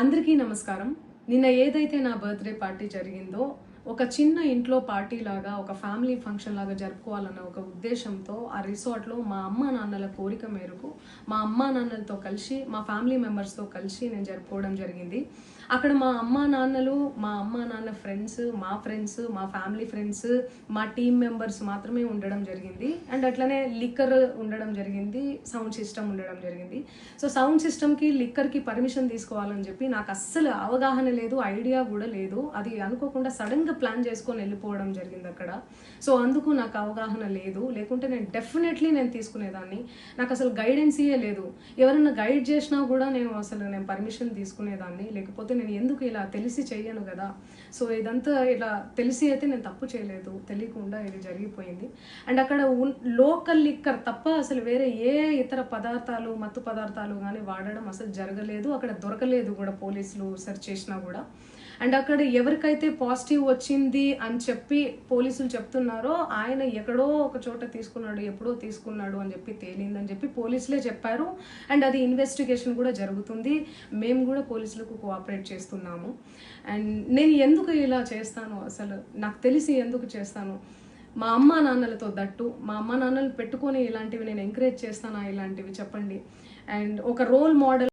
అందరికీ నమస్కారం. నిన్న ఏదైతే నా బర్త్డే పార్టీ జరిగిందో ఒక చిన్న ఇంట్లో పార్టీ లాగా ఒక ఫ్యామిలీ ఫంక్షన్ లాగా జరుపుకోవాలన్న ఒక ఉద్దేశంతో ఆ రిసార్ట్లో మా అమ్మా నాన్నల కోరిక మేరకు మా అమ్మా నాన్నలతో కలిసి మా ఫ్యామిలీ మెంబర్స్తో కలిసి నేను జరుపుకోవడం జరిగింది. అక్కడ మా అమ్మా నాన్న ఫ్రెండ్స్, మా ఫ్యామిలీ ఫ్రెండ్స్, మా టీమ్ మెంబర్స్ మాత్రమే ఉండడం జరిగింది. అండ్ అట్లనే లిక్కర్ ఉండడం జరిగింది, సౌండ్ సిస్టమ్ ఉండడం జరిగింది. సో సౌండ్ సిస్టమ్కి లిక్కర్కి పర్మిషన్ తీసుకోవాలని చెప్పి నాకు అస్సలు అవగాహన లేదు, ఐడియా కూడా లేదు. అది అనుకోకుండా సడన్గా ప్లాన్ చేసుకొని వెళ్ళిపోవడం జరిగింది అక్కడ. సో అందుకు నాకు అవగాహన లేదు, లేకుంటే నేను డెఫినెట్లీ నేను తీసుకునేదాన్ని. నాకు అసలు గైడెన్సీయే లేదు. ఎవరైనా గైడ్ చేసినా కూడా నేను పర్మిషన్ తీసుకునేదాన్ని, లేకపోతే నేను ఎందుకు ఇలా తెలిసి చెయ్యను కదా. సో ఇదంతా ఇలా తెలిసి అయితే నేను తప్పు చేయలేదు, తెలియకుండా ఇది జరిగిపోయింది. అండ్ అక్కడ లోకల్ లిక్కర్ తప్ప అసలు వేరే ఏ ఇతర పదార్థాలు, మత్తు పదార్థాలు కానీ వాడడం అసలు జరగలేదు. అక్కడ దొరకలేదు కూడా, పోలీసులు సెర్చ్ చేసినా కూడా. అండ్ అక్కడ ఎవరికైతే పాజిటివ్ వచ్చింది అని చెప్పి పోలీసులు చెప్తున్నారో ఆయన ఎక్కడో ఒక చోట తీసుకున్నాడు, ఎప్పుడో తీసుకున్నాడు అని చెప్పి తేలిందని చెప్పి పోలీసులే చెప్పారు. అండ్ అది ఇన్వెస్టిగేషన్ కూడా జరుగుతుంది. మేము కూడా పోలీసులకు కోఆపరేట్ చేస్తున్నాము. అండ్ నేను ఎందుకు ఇలా చేస్తాను, అసలు నాకు తెలిసి ఎందుకు చేస్తాను, మా అమ్మా నాన్నలతో దట్టు మా అమ్మా నాన్నలు పెట్టుకొని ఇలాంటివి నేను ఎంకరేజ్ చేస్తానా, ఇలాంటివి చెప్పండి. అండ్ ఒక రోల్ మోడల్